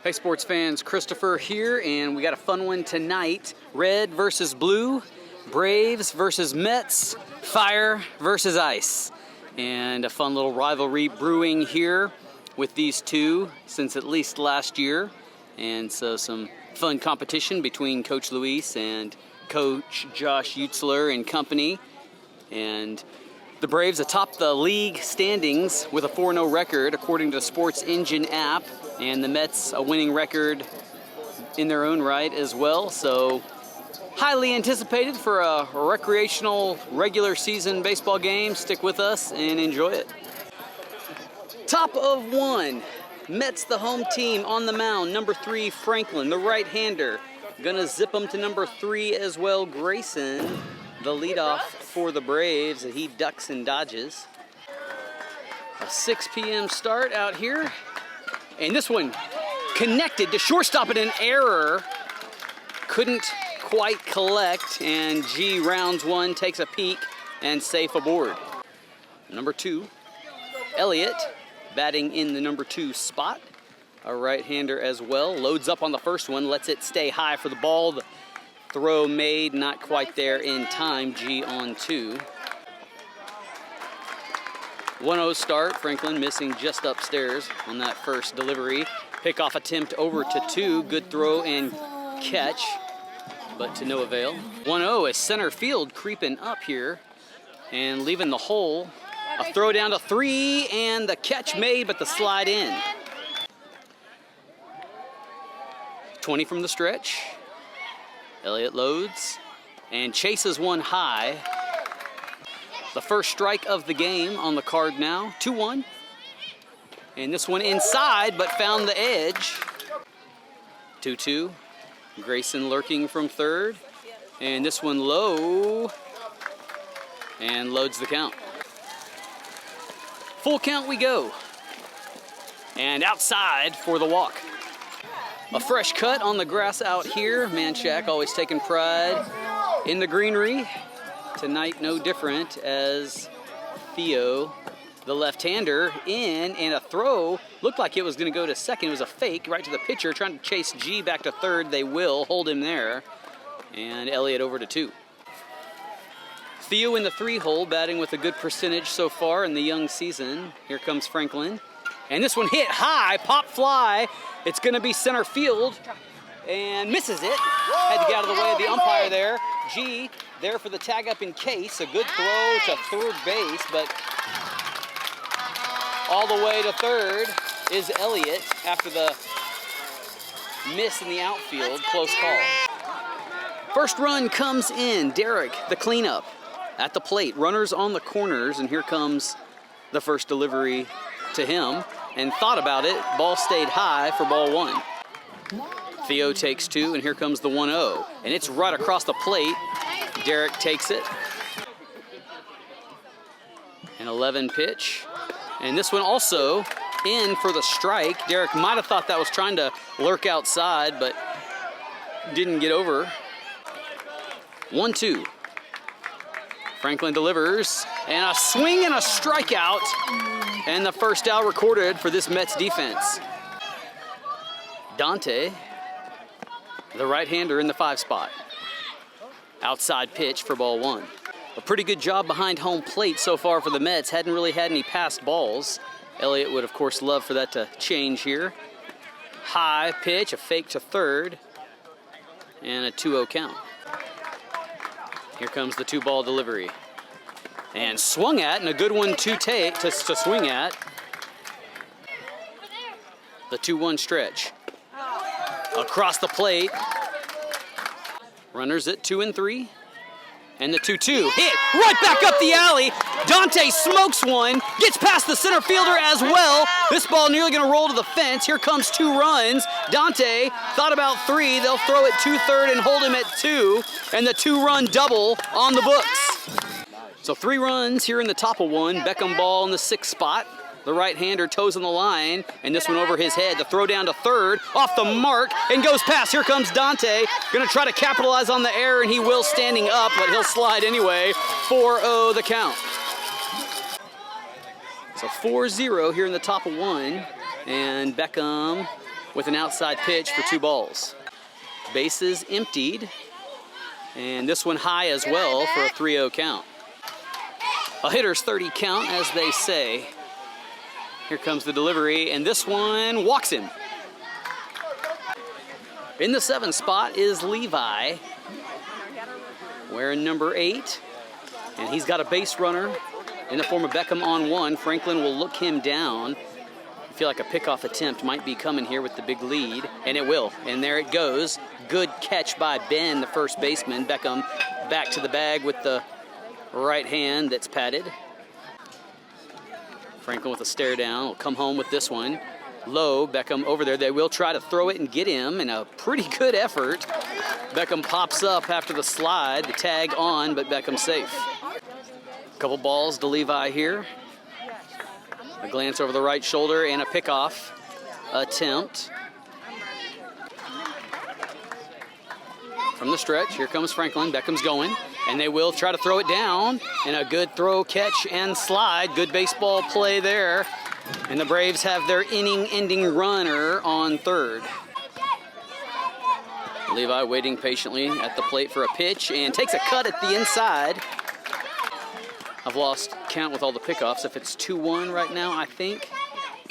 Hey sports fans, Christopher here, and we got a fun one tonight. Red versus blue, Braves versus Mets, fire versus ice. And a fun little rivalry brewing here with these two since at least last year. And so some fun competition between Coach Luis and Coach Josh Utzler and company. And the Braves atop the league standings with a 4-0 record according to the Sports Engine app. And the Mets a winning record in their own right as well. So highly anticipated for a recreational regular season baseball game. Stick with us and enjoy it. Top of one. Mets the home team on the mound. Number 3, Franklin, the right-hander. Gonna zip him to number 3 as well, Grayson. The leadoff for the Braves. He ducks and dodges. A 6 p.m. start out here. And this one connected to shortstop at an error. Couldn't quite collect, and G rounds one, takes a peek, and safe aboard. Number 2, Elliott, batting in the number 2 spot. A right-hander as well. Loads up on the first one, lets it stay high for the ball. The throw made, not quite there in time. G on 2. 1-0 start. Franklin missing just upstairs on that first delivery. Pickoff attempt over to 2. Good throw and catch, but to no avail. 1-0 as center field creeping up here and leaving the hole. A throw down to 3 and the catch made, but the slide in. 20 from the stretch. Elliott loads and chases one high. The first strike of the game on the card now. 2-1. And this one inside, but found the edge. 2-2. Grayson lurking from third. And this one low. And loads the count. Full count we go. And outside for the walk. A fresh cut on the grass out here. Manchac always taking pride in the greenery. Tonight no different as Theo, the left-hander, in, and a throw looked like it was going to go to second. It was a fake right to the pitcher, trying to chase G back to third. They will hold him there, and Elliott over to 2. Theo in the 3-hole, batting with a good percentage so far in the young season. Here comes Franklin, and this one hit high, pop fly. It's going to be center field, and misses it. Had to get out of the way of the umpire there. G there for the tag up in case. A good throw to third base, but all the way to third is Elliott after the miss in the outfield. Close call. First run comes in. Derek, the cleanup at the plate. Runners on the corners, and here comes the first delivery to him. And thought about it. Ball stayed high for ball 1. Theo takes 2, and here comes the 1-0. And it's right across the plate. Derek takes it. An 11 pitch. And this one also in for the strike. Derek might have thought that was trying to lurk outside, but didn't get over. 1-2. Franklin delivers. And a swing and a strikeout. And the first out recorded for this Mets defense. Dante, the right-hander in the 5 spot. Outside pitch for ball 1. A pretty good job behind home plate so far for the Mets. Hadn't really had any passed balls. Elliott would, of course, love for that to change here. High pitch, a fake to third, and a 2-0 count. Here comes the 2-ball delivery. And swung at, and a good one to swing at. The 2-1 stretch. Across the plate. Runners at 2 and 3. And the 2-2 hit right back up the alley. Dante smokes one, gets past the center fielder as well. This ball nearly going to roll to the fence. Here comes 2 runs. Dante thought about 3. They'll throw it to third and hold him at 2. And the 2-run double on the books. So 3 runs here in the top of 1. Beckham ball in the 6th spot. The right-hander toes on the line, and this one over his head. The throw down to third, off the mark, and goes past. Here comes Dante. Going to try to capitalize on the error, and he will standing up, but he'll slide anyway. 4-0 the count. So 4-0 here in the top of 1, and Beckham with an outside pitch for 2 balls. Bases emptied, and this one high as well for a 3-0 count. A hitter's 30 count, as they say. Here comes the delivery, and this one walks him. In the 7 spot is Levi, wearing number 8, and he's got a base runner in the form of Beckham on 1. Franklin will look him down. I feel like a pickoff attempt might be coming here with the big lead, and it will. And there it goes. Good catch by Ben, the first baseman. Beckham back to the bag with the right hand that's patted. Franklin with a stare down will come home with this one. Low, Beckham over there. They will try to throw it and get him in a pretty good effort. Beckham pops up after the slide, the tag on, but Beckham safe. Couple balls to Levi here. A glance over the right shoulder and a pickoff attempt. From the stretch, here comes Franklin. Beckham's going, and they will try to throw it down. And a good throw, catch, and slide. Good baseball play there. And the Braves have their inning-ending runner on third. Levi waiting patiently at the plate for a pitch and takes a cut at the inside. I've lost count with all the pickoffs. If it's 2-1 right now, I think.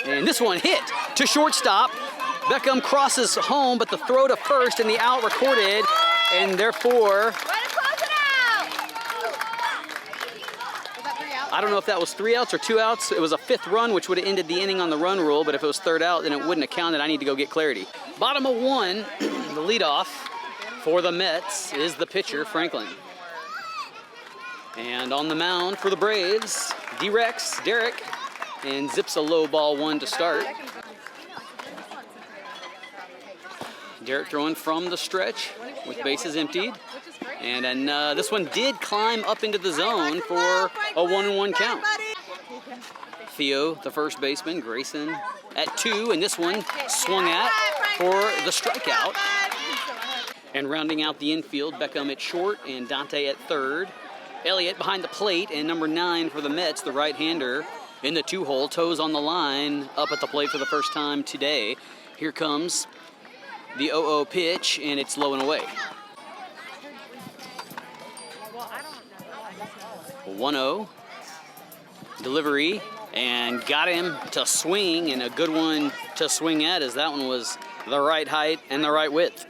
And this one hit to shortstop. Beckham crosses home, but the throw to first and the out recorded, and therefore, I don't know if that was 3 outs or 2 outs. It was a 5th run, which would have ended the inning on the run rule, but if it was 3rd out, then it wouldn't have counted. I need to go get clarity. Bottom of 1, the leadoff for the Mets is the pitcher, Franklin. And on the mound for the Braves, Derek, and zips a low ball 1 to start. Derek throwing from the stretch with bases emptied. And then this one did climb up into the zone for a 1-1 count. Theo, the first baseman, Grayson at 2, and this one swung at for the strikeout. And rounding out the infield, Beckham at short and Dante at 3rd. Elliott behind the plate, and number 9 for the Mets, the right-hander, in the 2-hole, toes on the line, up at the plate for the first time today. Here comes the 0-0 pitch, and it's low and away. 1-0, delivery, and got him to swing, and a good one to swing at, as that one was the right height and the right width.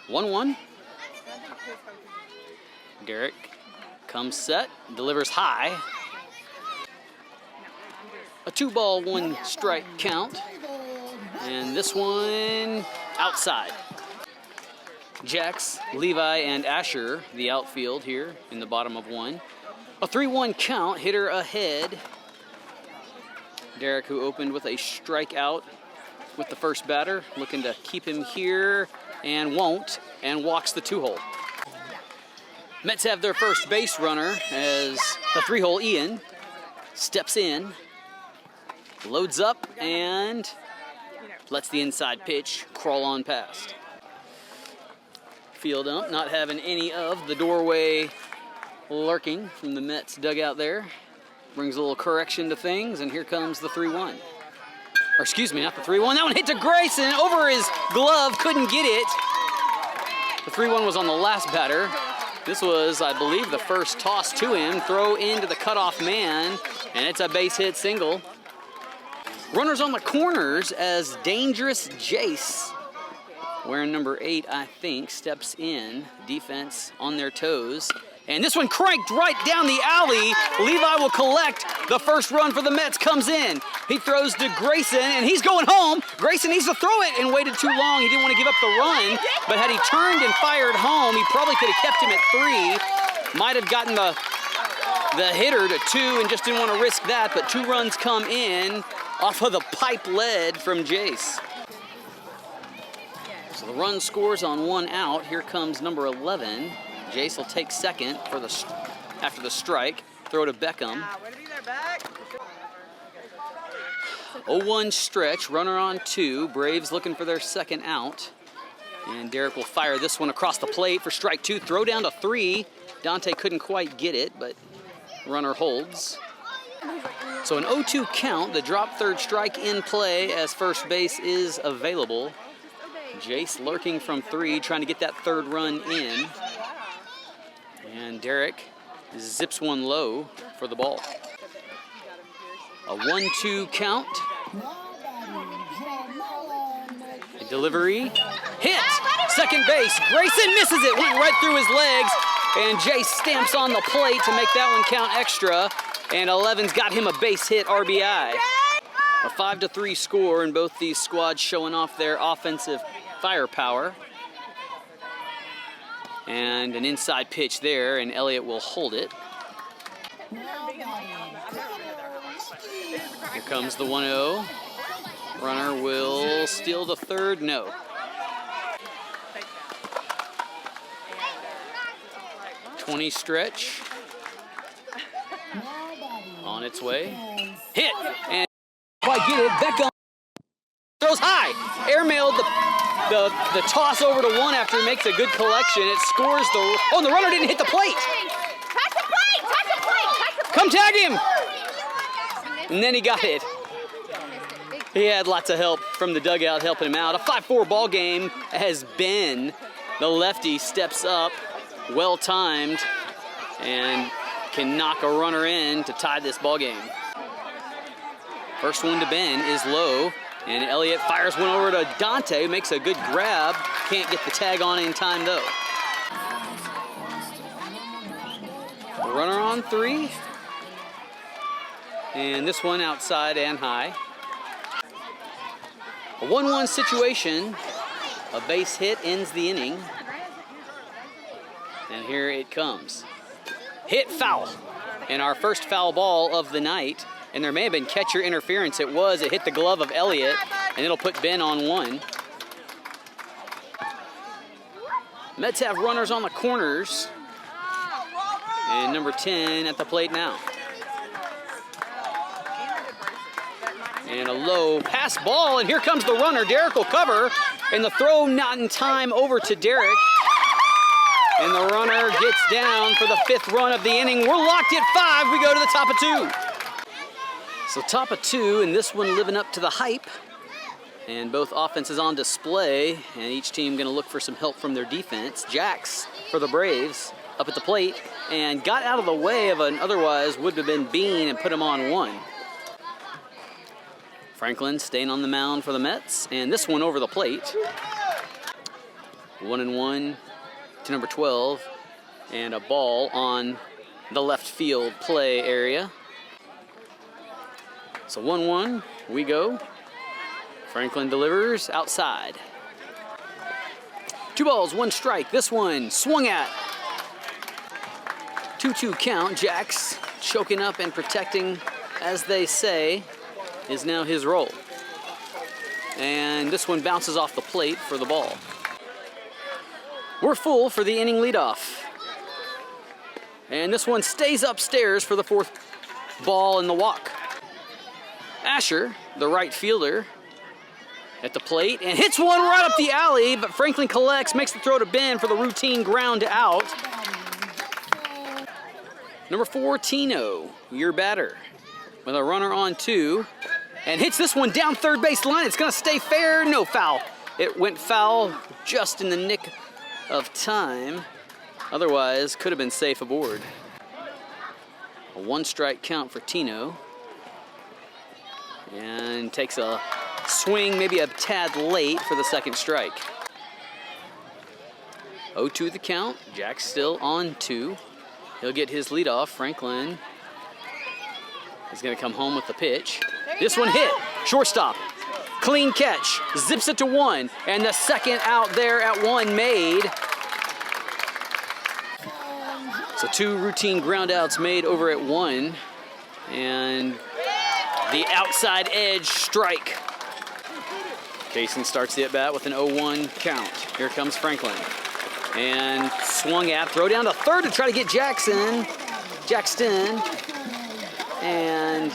1-1. Derek comes set, delivers high. A 2-ball, 1 strike count. And this one outside. Jax, Levi, and Asher, the outfield here in the bottom of 1. A 3-1 count, hitter ahead. Derek, who opened with a strikeout with the first batter, looking to keep him here and won't, and walks the 2-hole. Mets have their first base runner as the 3-hole Ian steps in, loads up, and lets the inside pitch crawl on past. Field ump not having any of the doorway lurking from the Mets dugout there. Brings a little correction to things, and here comes the 3-1. Or excuse me, not the 3-1. That one hit to Grayson over his glove, couldn't get it. The 3-1 was on the last batter. This was, I believe, the first toss to him. Throw into the cutoff man, and it's a base hit single. Runners on the corners as Dangerous Jace, wearing number 8, I think, steps in. Defense on their toes. And this one cranked right down the alley. Levi will collect. The first run for the Mets comes in. He throws to Grayson, and he's going home. Grayson needs to throw it and waited too long. He didn't want to give up the run, but had he turned and fired home, he probably could have kept him at 3. Might have gotten the hitter to 2 and just didn't want to risk that, but 2 runs come in off of the pipe lead from Jace. So the run scores on 1 out. Here comes number 11. Jace will take second for after the strike. Throw to Beckham. 0-1 stretch, runner on 2. Braves looking for their second out. And Derek will fire this one across the plate for strike 2. Throw down to 3. Dante couldn't quite get it, but runner holds. So an 0-2 count, the drop third strike in play as first base is available. Jace lurking from 3, trying to get that third run in. And Derek zips one low for the ball. A 1-2 count. A delivery. Hit! Second base. Grayson misses it. Went right through his legs. And Jace stamps on the plate to make that one count extra. And 11's got him a base hit RBI. A 5-3 score, and both these squads showing off their offensive firepower. And an inside pitch there, and Elliott will hold it. Here comes the 1-0. Runner will steal the third. No. .20 stretch. On its way. Hit! And quite get it. Beckham throws high. Airmailed the toss over to 1 after he makes a good collection. It scores the... Oh, and the runner didn't hit the plate. Touch the plate! Touch the plate! Touch the plate! Come tag him! And then he got it. He had lots of help from the dugout helping him out. A 5-4 ball game as Ben, the lefty, steps up, well-timed, and can knock a runner in to tie this ball game. First one to Ben is low, and Elliott fires one over to Dante, makes a good grab. Can't get the tag on in time though. Runner on 3. And this one outside and high. A 1-1 situation. A base hit ends the inning. And here it comes. Hit foul. And our first foul ball of the night. And there may have been catcher interference. It was. It hit the glove of Elliott. And it'll put Ben on 1. Mets have runners on the corners. And number 10 at the plate now. And a low pass ball, and here comes the runner. Derek will cover, and the throw not in time over to Derek. And the runner gets down for the 5th run of the inning. We're locked at 5. We go to the top of 2. So top of 2, and this one living up to the hype. And both offenses on display, and each team going to look for some help from their defense. Jax for the Braves up at the plate, and got out of the way of an otherwise would have been Bean and put him on 1. Franklin staying on the mound for the Mets, and this one over the plate. 1-1 to number 12, and a ball on the left field play area. So 1-1, we go. Franklin delivers outside. 2 balls, 1 strike. This one swung at. 2-2 count. Jax choking up and protecting, as they say, is now his role. And this one bounces off the plate for the ball. We're full for the inning leadoff. And this one stays upstairs for the 4th ball in the walk. Asher, the right fielder, at the plate and hits one right up the alley, but Franklin collects, makes the throw to Ben for the routine ground out. Number 4, Tino, your batter, with a runner on 2, and hits this one down third base line. It's going to stay fair, no foul. It went foul just in the nick of time. Otherwise, could have been safe aboard. A 1-strike count for Tino. And takes a swing, maybe a tad late for the 2nd strike. 0-2 the count. Jack's still on 2. He'll get his leadoff. Franklin is going to come home with the pitch. This one hit. Shortstop. Clean catch. Zips it to 1. And the 2nd out there at 1 made. So 2 routine groundouts made over at 1. And the outside edge strike. Kaysen starts the at-bat with an 0-1 count. Here comes Franklin. And swung at, throw down to third to try to get Jackson. Jackson. And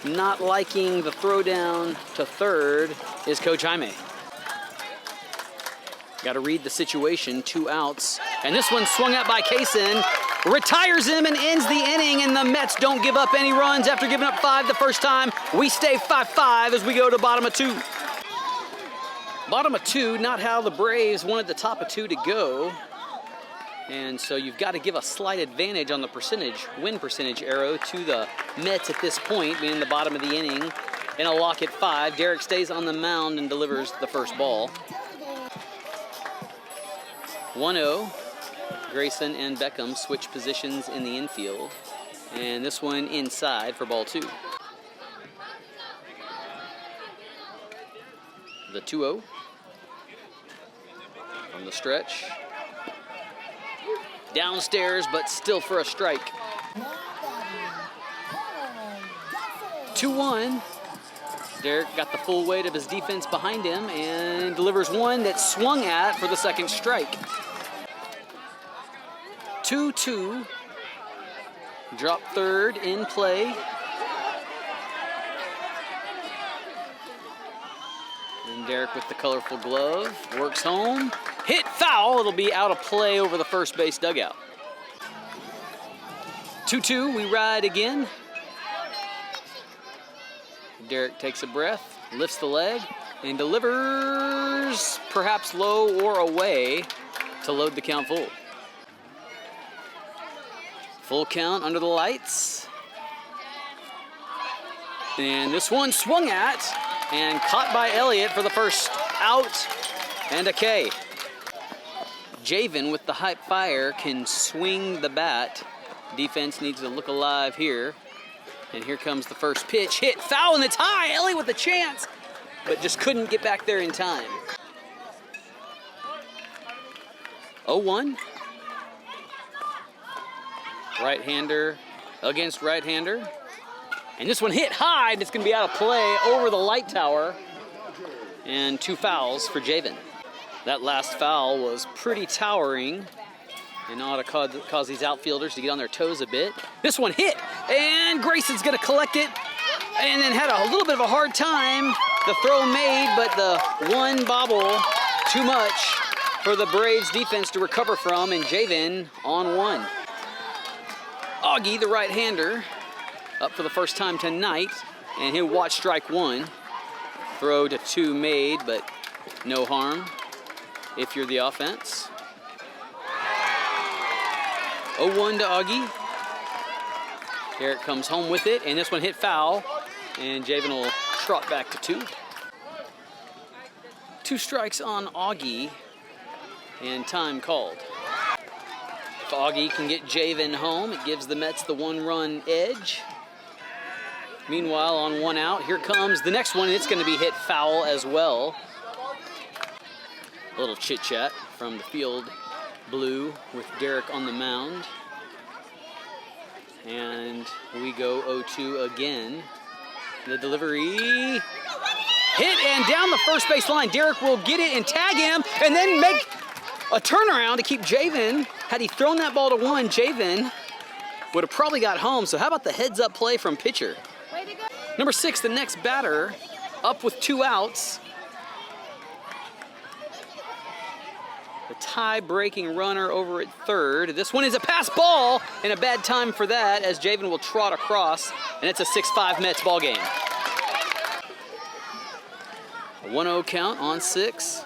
not liking the throw down to third is Coach Jaime. Got to read the situation, 2 outs. And this one swung at by Kaysen. retires him and ends the inning, and the Mets don't give up any runs after giving up 5 the first time. We stay 5-5 as we go to bottom of 2. Bottom of 2, not how the Braves wanted the top of 2 to go. And so you've got to give a slight advantage on the win percentage arrow to the Mets at this point, being the bottom of the inning. In a lock at 5, Derek stays on the mound and delivers the first ball. 1-0. Grayson and Beckham switch positions in the infield. And this one inside for ball 2. The 2-0 from the stretch. Downstairs, but still for a strike. 2-1. Derek got the full weight of his defense behind him and delivers one that's swung at for the second strike. 2-2. Drop third in play. And Derek with the colorful glove works home. Hit foul. It'll be out of play over the first base dugout. 2-2. We ride again. Derek takes a breath, lifts the leg, and delivers perhaps low or away to load the count full. Full count under the lights. And this one swung at and caught by Elliott for the first out and a K. Javen with the hype fire can swing the bat. Defense needs to look alive here. And here comes the first pitch. Hit foul, and it's high. Elliott with a chance, but just couldn't get back there in time. 0-1. Right-hander against right-hander. And this one hit high, and it's going to be out of play over the light tower. And 2 fouls for Javen. That last foul was pretty towering and ought to cause these outfielders to get on their toes a bit. This one hit, and Grayson's going to collect it, and then had a little bit of a hard time. The throw made, but the one bobble too much for the Braves defense to recover from, and Javen on 1. Augie, the right-hander, up for the first time tonight, and he'll watch strike 1. Throw to 2 made, but no harm if you're the offense. 0-1 to Augie. Derek comes home with it, and this one hit foul, and Javen will trot back to 2. 2 strikes on Augie, and time called. If Augie can get Javen home, it gives the Mets the 1-run edge. Meanwhile, on 1 out, here comes the next one. It's going to be hit foul as well. A little chit-chat from the field blue with Derek on the mound. And we go 0-2 again. The delivery hit and down the first base line. Derek will get it and tag him and then make a turnaround to keep Javen. Had he thrown that ball to 1, Javen would have probably got home. So how about the heads-up play from pitcher? Way to go. Number 6, the next batter, up with 2 outs. The tie-breaking runner over at third. This one is a pass ball, and a bad time for that as Javen will trot across, and it's a 6-5 Mets ball game. A 1-0 count on 6.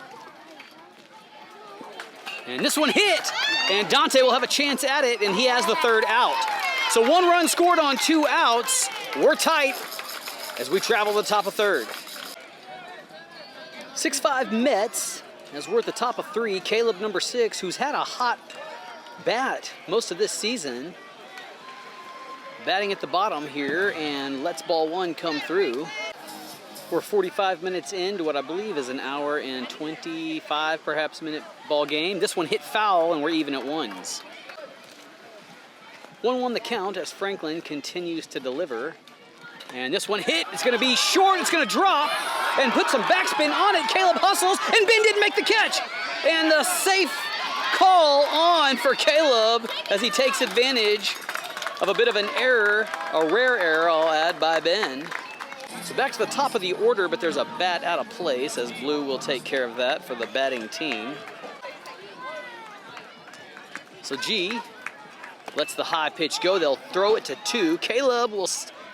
And this one hit, and Dante will have a chance at it, and he has the 3rd out. So 1 run scored on 2 outs. We're tight as we travel the top of 3rd. 6-5 Mets. As we're at the top of 3, Caleb, number 6, who's had a hot bat most of this season, batting at the bottom here and lets ball 1 come through. We're 45 minutes into what I believe is an hour and 25 perhaps minute ball game. This one hit foul, and we're even at 1s. 1-1 the count as Franklin continues to deliver. And this one hit, it's gonna be short, it's gonna drop, and put some backspin on it. Caleb hustles, and Ben didn't make the catch. And the safe call on for Caleb as he takes advantage of a bit of an error, a rare error, I'll add, by Ben. So back to the top of the order, but there's a bat out of place as Blue will take care of that for the batting team. So G lets the high pitch go. They'll throw it to 2. Caleb will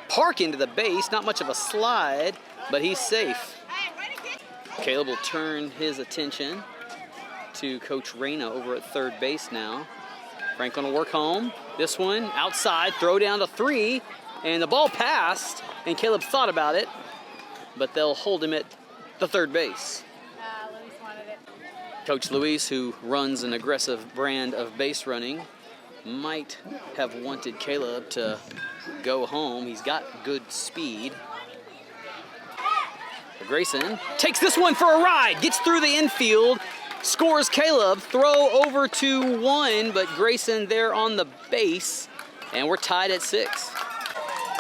park into the base. Not much of a slide, but he's safe. Caleb will turn his attention to Coach Reyna over at third base now. Franklin will work home. This one outside, throw down to 3, and the ball passed, and Caleb thought about it, but they'll hold him at the third base. Luis wanted it. Coach Luis, who runs an aggressive brand of base running, might have wanted Caleb to go home. He's got good speed. Grayson takes this one for a ride, gets through the infield, scores Caleb, throw over to 1, but Grayson there on the base, and we're tied at 6.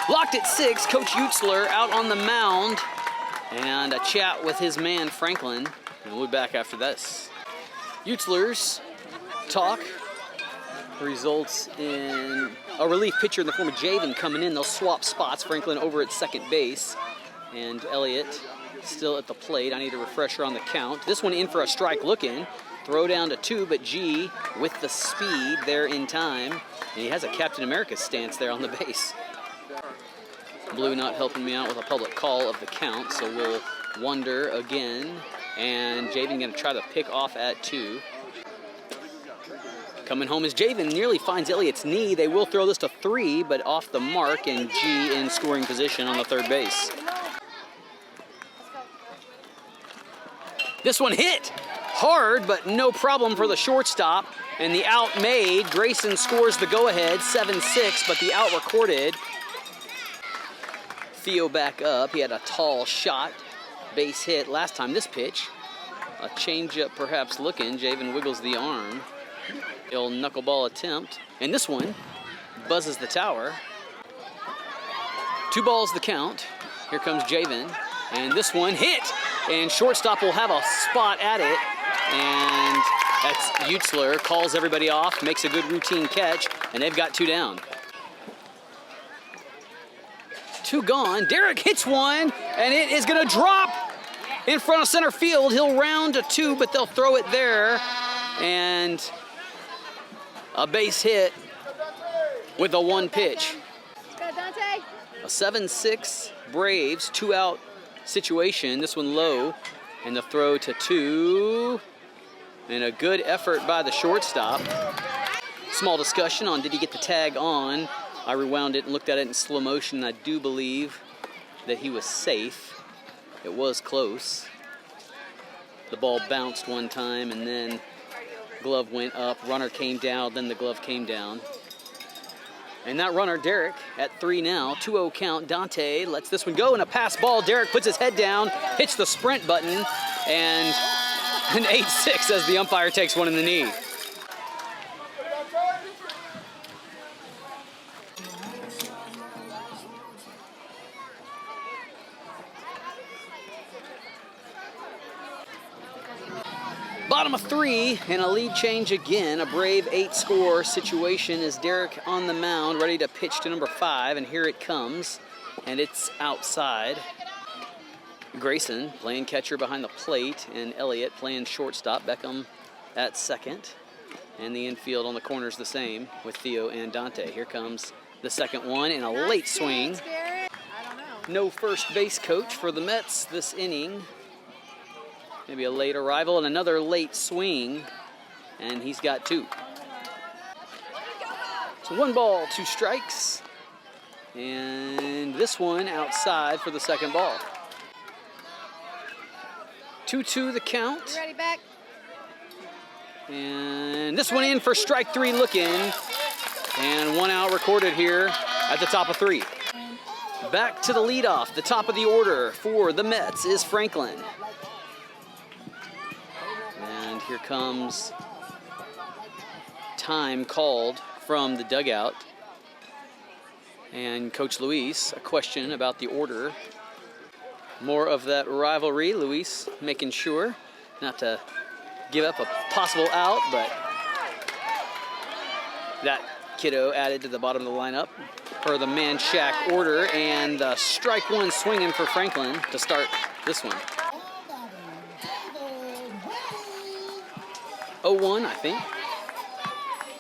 Locked at 6, Coach Utzler out on the mound, and a chat with his man Franklin, and we'll be back after this. Utzler's talk results in a relief pitcher in the form of Javen coming in. They'll swap spots, Franklin over at second base, and Elliott still at the plate. I need a refresher on the count. This one in for a strike looking. Throw down to 2, but G with the speed there in time. And he has a Captain America stance there on the base. Blue not helping me out with a public call of the count, so we'll wonder again. And Javen gonna try to pick off at 2. Coming home is Javen, nearly finds Elliott's knee. They will throw this to 3, but off the mark, and G in scoring position on the third base. This one hit hard, but no problem for the shortstop. And the out made. Grayson scores the go-ahead, 7-6, but the out recorded. Theo back up. He had a tall shot, base hit last time. This pitch, a changeup perhaps looking. Javen wiggles the arm. Ill knuckleball attempt. And this one buzzes the tower. 2 balls the count. Here comes Javen. And this one hit. And shortstop will have a spot at it. And that's Utzler, calls everybody off, makes a good routine catch, and they've got 2 down. 2 gone. Derek hits one, and it is going to drop in front of center field. He'll round to 2, but they'll throw it there. And a base hit with a 1 pitch. A 7-6 Braves, 2-out situation. This one low, and the throw to 2, and a good effort by the shortstop. Small discussion on did he get the tag on. I rewound it and looked at it in slow motion. I do believe that he was safe. It was close. The ball bounced one time, and then glove went up, runner came down, then the glove came down. And that runner, Derek, at 3 now, 2-0 count. Dante lets this one go, and a pass ball. Derek puts his head down, hits the sprint button, and an 8-6 as the umpire takes one in the knee. Bottom of 3 and a lead change again. A Brave 8-score situation as Derek on the mound, ready to pitch to number 5, and here it comes, and it's outside. Grayson playing catcher behind the plate, and Elliott playing shortstop. Beckham at second, and the infield on the corners the same with Theo and Dante. Here comes the second one, and a late swing. No first base coach for the Mets this inning. Maybe a late arrival and another late swing, and he's got 2. So 1 ball, 2 strikes, and this one outside for the second ball. 2-2 the count. You ready, back? And this one in for strike 3 looking, and 1 out recorded here at the top of 3. Back to the leadoff, the top of the order for the Mets is Franklin. And here comes time called from the dugout. And Coach Luis, a question about the order. More of that rivalry. Luis making sure not to give up a possible out, but that kiddo added to the bottom of the lineup per the man shack order, and strike 1 swinging for Franklin to start this one. 0-1, I think.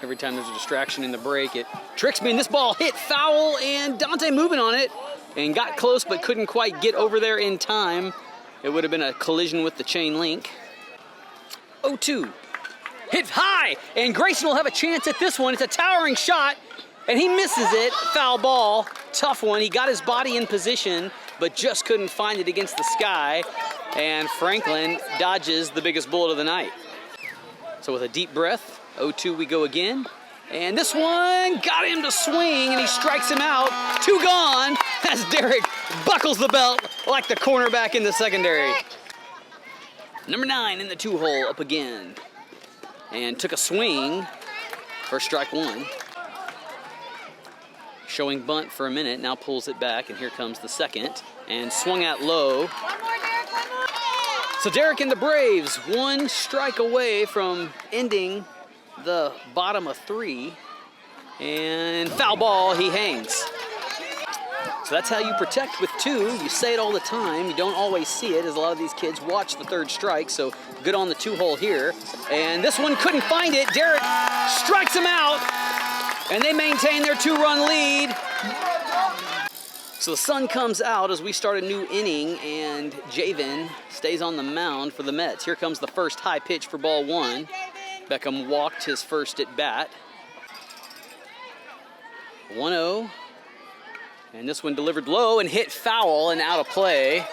Every time there's a distraction in the break, it tricks me, and this ball hit foul, and Dante moving on it, and got close but couldn't quite get over there in time. It would have been a collision with the chain link. 0-2. Hit high, and Grayson will have a chance at this one. It's a towering shot, and he misses it. Foul ball, tough one. He got his body in position, but just couldn't find it against the sky, and Franklin dodges the biggest bullet of the night. So with a deep breath, 0-2 we go again. And this one got him to swing, and he strikes him out. 2 gone as Derek buckles the belt like the cornerback in the secondary. Number 9 in the 2-hole up again. And took a swing for strike 1. Showing bunt for a minute, now pulls it back, and here comes the second. And swung out low. One more, Derek, one more. So Derek and the Braves 1 strike away from ending the bottom of 3. And foul ball, he hangs. So that's how you protect with 2. You say it all the time. You don't always see it, as a lot of these kids watch the 3rd strike. So good on the 2-hole here. And this one couldn't find it. Derek strikes him out, and they maintain their 2-run lead. So the sun comes out as we start a new inning, and Javen stays on the mound for the Mets. Here comes the first high pitch for ball 1. Beckham walked his first at bat. 1-0. And this one delivered low and hit foul and out of play.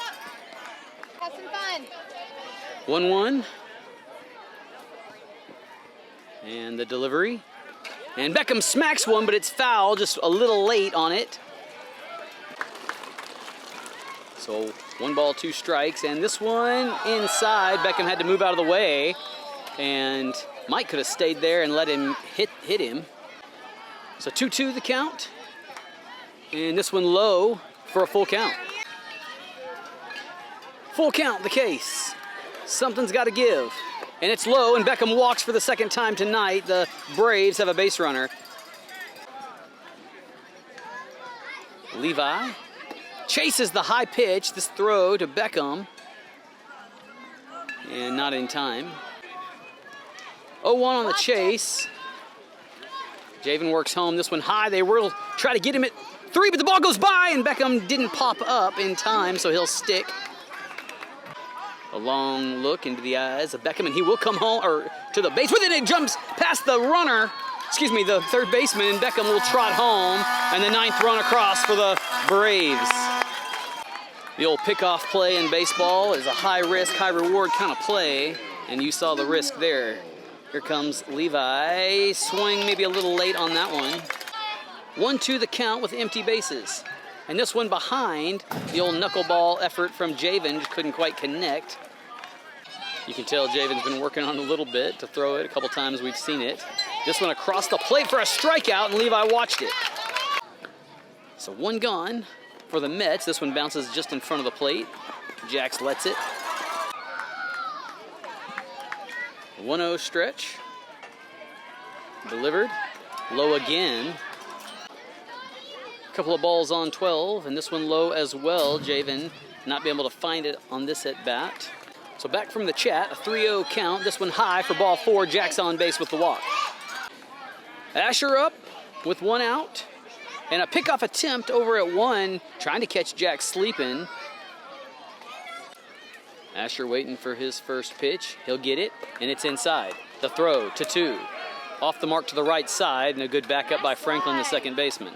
Have some fun. 1-1. And the delivery. And Beckham smacks one, but it's foul, just a little late on it. So 1 ball, 2 strikes, and this one inside. Beckham had to move out of the way, and Mike could have stayed there and let him hit him. So 2-2 the count. And this one low for a full count. Full count the case. Something's got to give. And it's low, and Beckham walks for the 2nd time tonight. The Braves have a base runner. Levi chases the high pitch, this throw to Beckham. And not in time. 0-1 on the chase. Javen works home, this one high. They will try to get him at 3, but the ball goes by, and Beckham didn't pop up in time, so he'll stick. A long look into the eyes of Beckham, and he will come home, or to the base with it. It jumps past the runner, the 3rd baseman, and Beckham will trot home, and the 9th run across for the Braves. The old pickoff play in baseball is a high risk, high reward kind of play, and you saw the risk there. Here comes Levi. Swing maybe a little late on that one. 1-2 the count with empty bases. And this one behind the old knuckleball effort from Javen, just couldn't quite connect. You can tell Javen's been working on it a little bit to throw it. A couple times we've seen it. This one across the plate for a strikeout, and Levi watched it. So 1 gone for the Mets. This one bounces just in front of the plate. Jax lets it. 1-0 stretch. Delivered. Low again. Couple of balls on 12, and this one low as well. Javen not being able to find it on this at bat. So back from the chat, a 3-0 count. This one high for ball 4. Jack's on base with the walk. Asher up with 1 out, and a pickoff attempt over at 1, trying to catch Jack sleeping. Asher waiting for his first pitch. He'll get it, and it's inside. The throw to 2. Off the mark to the right side, and a good backup by Franklin, the 2nd baseman.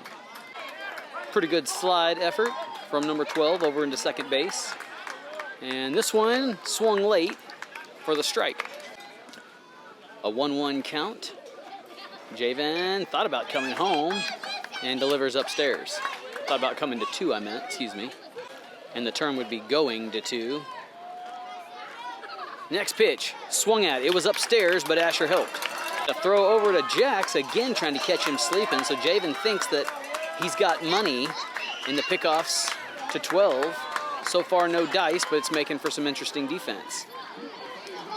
Pretty good slide effort from number 12 over into 2nd base. And this one swung late for the strike. A 1-1 count. Javen thought about coming home and delivers upstairs. Thought about coming to 2, excuse me. And the term would be going to 2. Next pitch, swung at. It was upstairs, but Asher helped. A throw over to Jax, again trying to catch him sleeping, so Javen thinks that he's got money in the pickoffs to 12. So far, no dice, but it's making for some interesting defense.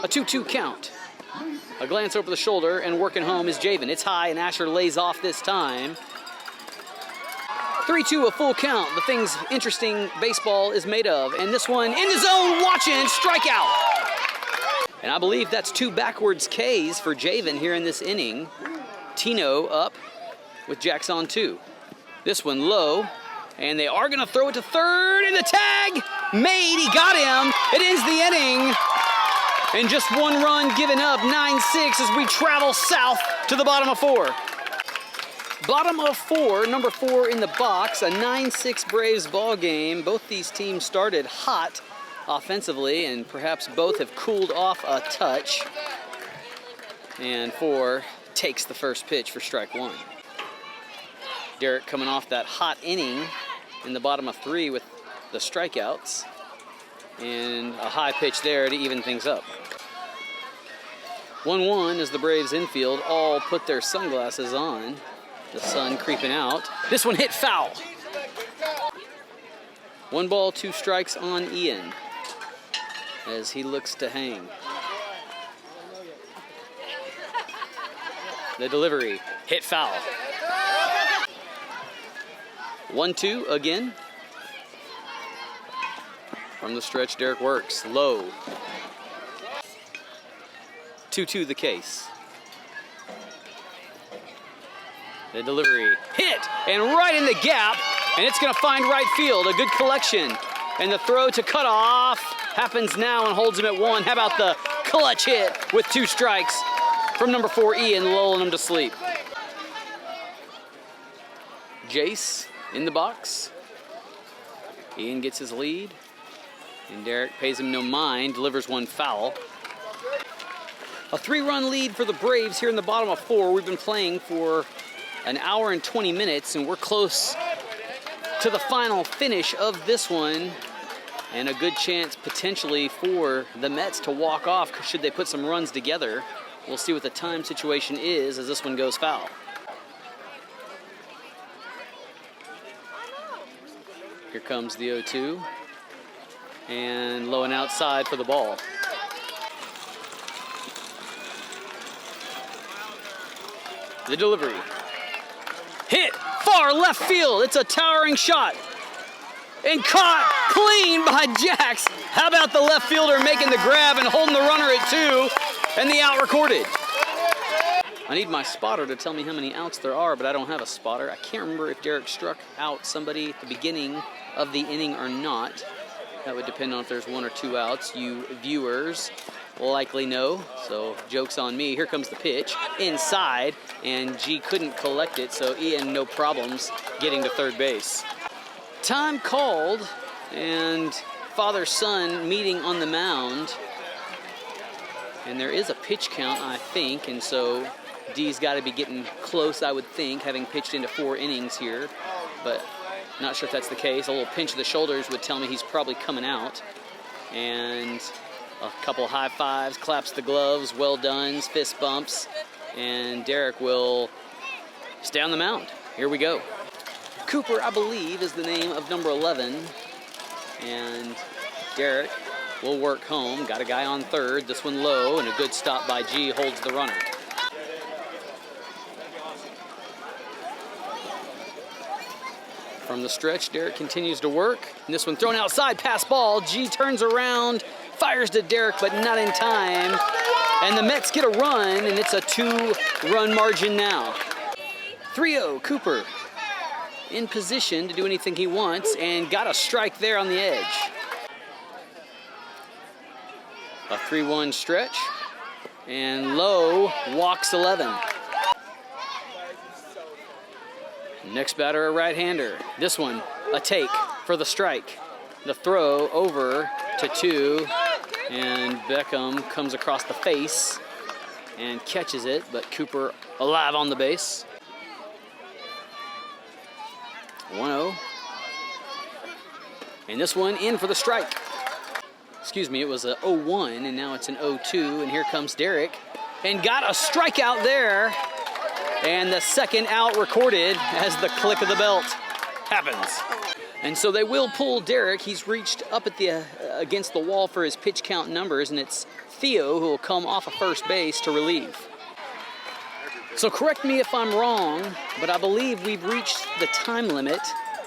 A 2-2 count. A glance over the shoulder, and working home is Javen. It's high, and Asher lays off this time. 3-2, a full count. The things interesting baseball is made of. And this one in the zone, watching, strikeout. And I believe that's 2 backwards Ks for Javen here in this inning. Tino up with jacks on 2. This one low, and they are gonna throw it to third, and the tag made, he got him. It ends the inning, and just 1 run given up, 9-6 as we travel south to the bottom of 4. Bottom of 4, number 4 in the box, a 9-6 Braves ball game. Both these teams started hot offensively, and perhaps both have cooled off a touch. And 4 takes the first pitch for strike 1. Derek coming off that hot inning in the bottom of 3 with the strikeouts, and a high pitch there to even things up. 1-1 as the Braves infield all put their sunglasses on. The sun creeping out. This one hit foul. 1 ball, 2 strikes on Ian as he looks to hang. The delivery hit foul. 1-2 again. From the stretch, Derek works low. 2-2 the case. The delivery hit, and right in the gap, and it's gonna find right field. A good collection, and the throw to cut off happens now and holds him at 1. How about the clutch hit with 2 strikes from number 4 Ian, lulling him to sleep. Jace in the box. Ian gets his lead, and Derek pays him no mind, delivers 1 foul. A 3-run lead for the Braves here in the bottom of 4. We've been playing for an hour and 20 minutes, and we're close to the final finish of this one, and a good chance potentially for the Mets to walk off should they put some runs together. We'll see what the time situation is as this one goes foul. Here comes the 0-2, and low and outside for the ball. The delivery. Hit far left field. It's a towering shot. And caught clean by Jax. How about the left fielder making the grab and holding the runner at 2, and the out recorded. I need my spotter to tell me how many outs there are, but I don't have a spotter. I can't remember if Derek struck out somebody at the beginning of the inning or not. That would depend on if there's 1 or 2 outs. You viewers will likely know, so joke's on me. Here comes the pitch inside, and G couldn't collect it, so Ian no problems getting to third base. Time called, and father-son meeting on the mound, and there is a pitch count, I think, and so D's got to be getting close, I would think, having pitched into 4 innings here, but not sure if that's the case. A little pinch of the shoulders would tell me he's probably coming out, and a couple high fives, claps the gloves, well done, fist bumps, and Derek will stay on the mound. Here we go. Cooper, I believe, is the name of number 11, and Derek will work home. Got a guy on third, this one low, and a good stop by G holds the runner. From the stretch, Derek continues to work, and this one thrown outside, pass ball. G turns around, fires to Derek, but not in time. And the Mets get a run, and it's a 2-run margin now. 3-0, Cooper in position to do anything he wants, and got a strike there on the edge. A 3-1 stretch, and low, walks 11. Next batter, a right-hander. This one, a take for the strike. The throw over to 2, and Beckham comes across the face and catches it, but Cooper alive on the base. 1-0. And this one in for the strike. Excuse me, it was a 0-1, and now it's an 0-2, and here comes Derek, and got a strikeout there. And the second out recorded as the click of the belt happens. And so they will pull Derek. He's reached up at the against the wall for his pitch count numbers, and it's Theo who will come off of first base to relieve. So correct me if I'm wrong, but I believe we've reached the time limit,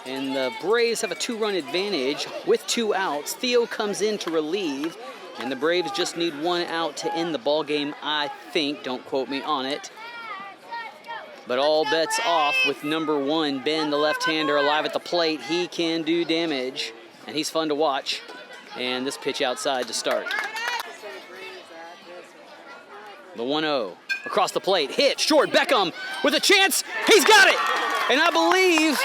and the Braves have a 2-run advantage with 2 outs. Theo comes in to relieve, and the Braves just need 1 out to end the ball game, I think. Don't quote me on it. But all bets off with number 1, Ben, the left-hander, alive at the plate. He can do damage, and he's fun to watch. And this pitch outside to start. The 1-0 across the plate, hit short. Beckham with a chance. He's got it, and I believe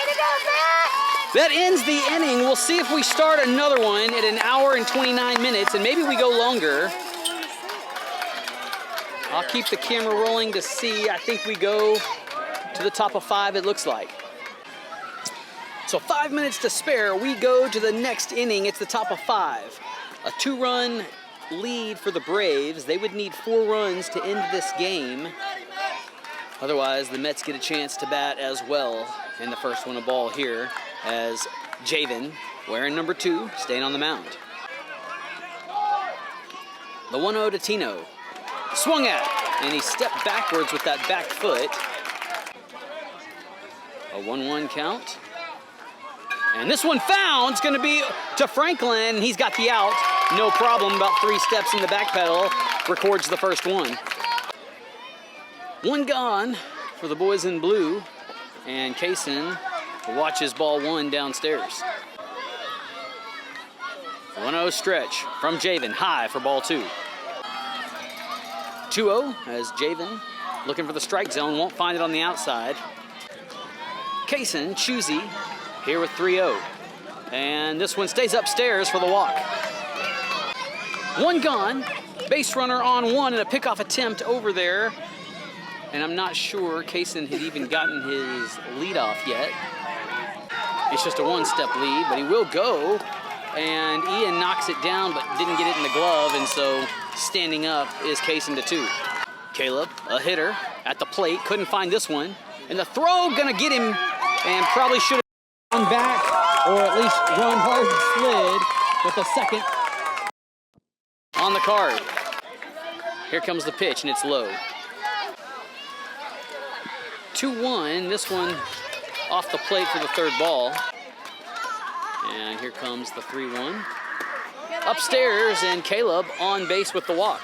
that ends the inning. We'll see if we start another one at 1 hour and 29 minutes, and maybe we go longer. I'll keep the camera rolling to see. I think we go to the top of 5, it looks like. So 5 minutes to spare. We go to the next inning. It's the top of 5. A 2-run lead for the Braves. They would need 4 runs to end this game. Otherwise, the Mets get a chance to bat as well. And the first one a ball here as Javen, wearing number 2, staying on the mound. The 1-0 to Tino. Swung at, and he stepped backwards with that back foot. A 1-1 count. And this one found. It's going to be to Franklin. He's got the out. No problem. About 3 steps in the back pedal. Records the first one. 1 gone for the boys in blue. And Kaysen watches ball 1 downstairs. 1-0 stretch from Javen. High for ball 2. 2-0 as Javen looking for the strike zone. Won't find it on the outside. Kaysen, choosy, here with 3-0. And this one stays upstairs for the walk. 1 gone. Base runner on 1 and a pickoff attempt over there. And I'm not sure Kaysen had even gotten his leadoff yet. It's just a 1-step lead, but he will go. And Ian knocks it down, but didn't get it in the glove, and so standing up is Kaysen to 2. Caleb, a hitter, at the plate, couldn't find this one. And the throw gonna get him, and probably should have gone back, or at least run hard and slid with a second on the card. Here comes the pitch, and it's low. 2-1, this one off the plate for the 3rd ball. And here comes the 3-1. Upstairs, and Caleb on base with the walk.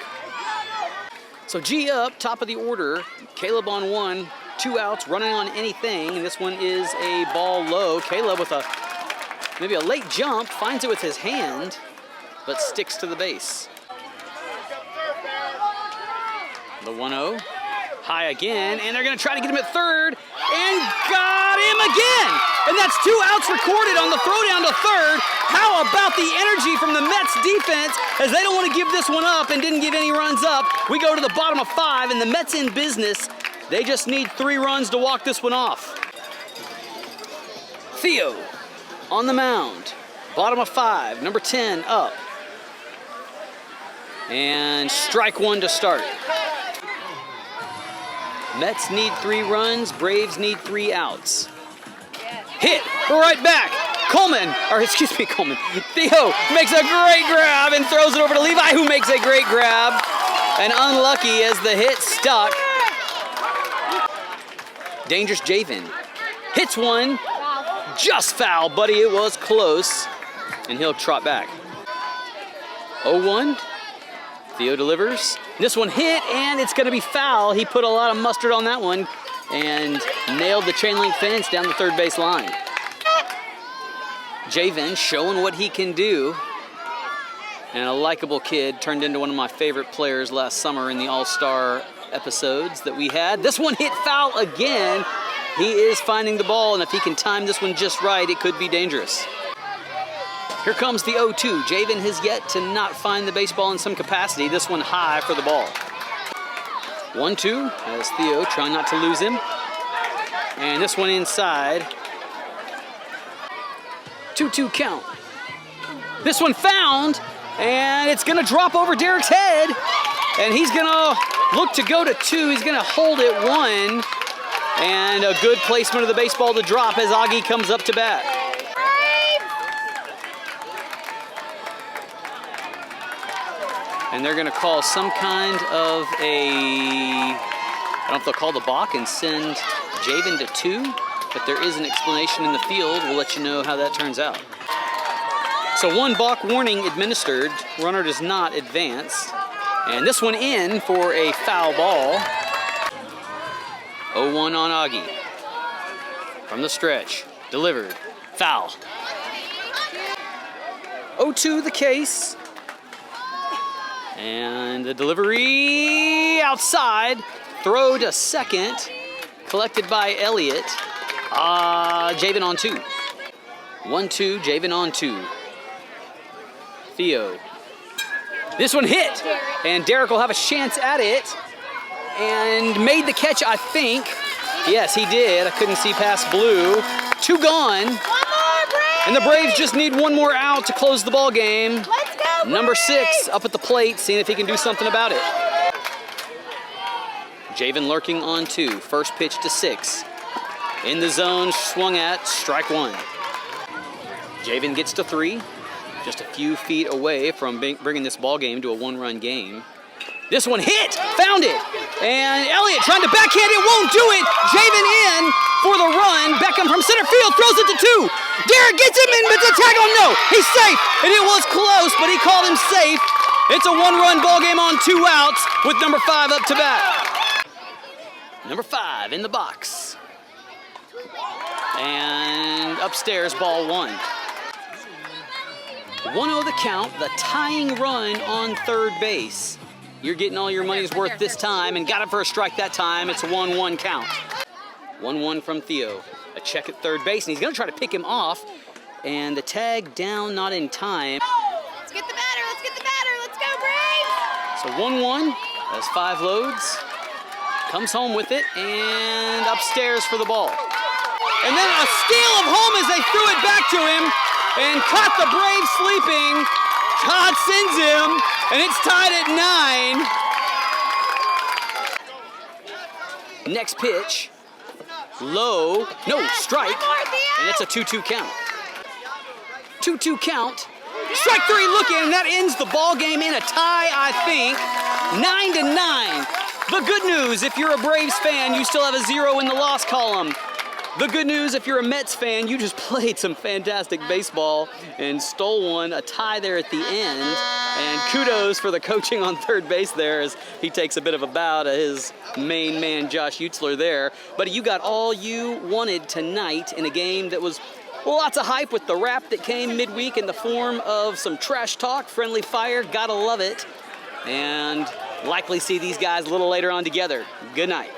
So G up, top of the order. Caleb on 1, 2 outs, running on anything. And this one is a ball low. Caleb with maybe a late jump, finds it with his hand, but sticks to the base. The 1-0. High again, and they're going to try to get him at 3rd, and got him again! And that's 2 outs recorded on the throw down to 3rd. How about the energy from the Mets defense as they don't want to give this one up and didn't give any runs up. We go to the bottom of 5, and the Mets in business. They just need 3 runs to walk this one off. Theo on the mound. Bottom of 5, number 10 up. And strike 1 to start. Mets need 3 runs, Braves need 3 outs. Hit right back. Coleman. Theo makes a great grab and throws it over to Levi, who makes a great grab. And unlucky as the hit stuck. Dangerous Javen. Hits one. Just foul, buddy. It was close. And he'll trot back. 0-1. Theo delivers. This one hit, and it's going to be foul. He put a lot of mustard on that one and nailed the chain link fence down the 3rd base line. Javen showing what he can do. And a likable kid, turned into one of my favorite players last summer in the All-Star episodes that we had. This one hit foul again. He is finding the ball, and if he can time this one just right, it could be dangerous. Here comes the 0-2. Javen has yet to not find the baseball in some capacity. This one high for the ball. 1-2 as Theo trying not to lose him. And this one inside. 2-2 count. This one found, and it's going to drop over Derek's head. And he's going to look to go to 2. He's going to hold it 1. And a good placement of the baseball to drop as Augie comes up to bat. And they're going to call some kind of I don't know if they'll call the balk and send Javen to 2, but there is an explanation in the field. We'll let you know how that turns out. So 1 balk warning administered. Runner does not advance. And this one in for a foul ball. 0-1 on Augie. From the stretch, delivered, foul. 0-2 the case. And the delivery outside. Throw to second. Collected by Elliott. Javen on 2. 1-2, Javen on 2. Theo. This one hit. And Derek will have a chance at it. And made the catch, I think. Yes, he did. I couldn't see past Blue. 2 gone. One more, Braves! And the Braves just need 1 more out to close the ball game. Let's go, Number Braves! 6 up at the plate, seeing if he can do something about it. Javen lurking on 2. First pitch to 6. In the zone, swung at, strike 1. Javen gets to 3. Just a few feet away from bringing this ball game to a 1-run game. This one hit, found it, and Elliott trying to backhand it, won't do it. Javen in for the run. Beckham from center field throws it to 2. Derek gets him in, but the tackle, no, he's safe, and it was close, but he called him safe. It's a 1-run ball game on 2 outs with number 5 up to bat. Number 5 in the box, and upstairs, ball 1. 1-0 the count, the tying run on third base. You're getting all your money's worth this time and got it for a strike that time. It's a 1-1 count. 1-1 from Theo. A check at third base, and he's gonna try to pick him off. And the tag down, not in time. Let's get the batter, let's get the batter, let's go, Braves! So 1-1, has 5 loads. Comes home with it, and upstairs for the ball. And then a steal of home as they threw it back to him. And caught the Braves sleeping. Todd sends him, and it's tied at 9. Next pitch, low, no, strike, and it's a 2-2 count. 2-2 count, strike 3 looking, and that ends the ball game in a tie, I think, 9-9. The good news, if you're a Braves fan, you still have a 0 in the loss column. The good news, if you're a Mets fan, you just played some fantastic baseball and stole one, a tie there at the end. And kudos for the coaching on third base there as he takes a bit of a bow to his main man, Josh Utzler there. But you got all you wanted tonight in a game that was lots of hype with the wrap that came midweek in the form of some trash talk, friendly fire, gotta love it. And likely see these guys a little later on together. Good night.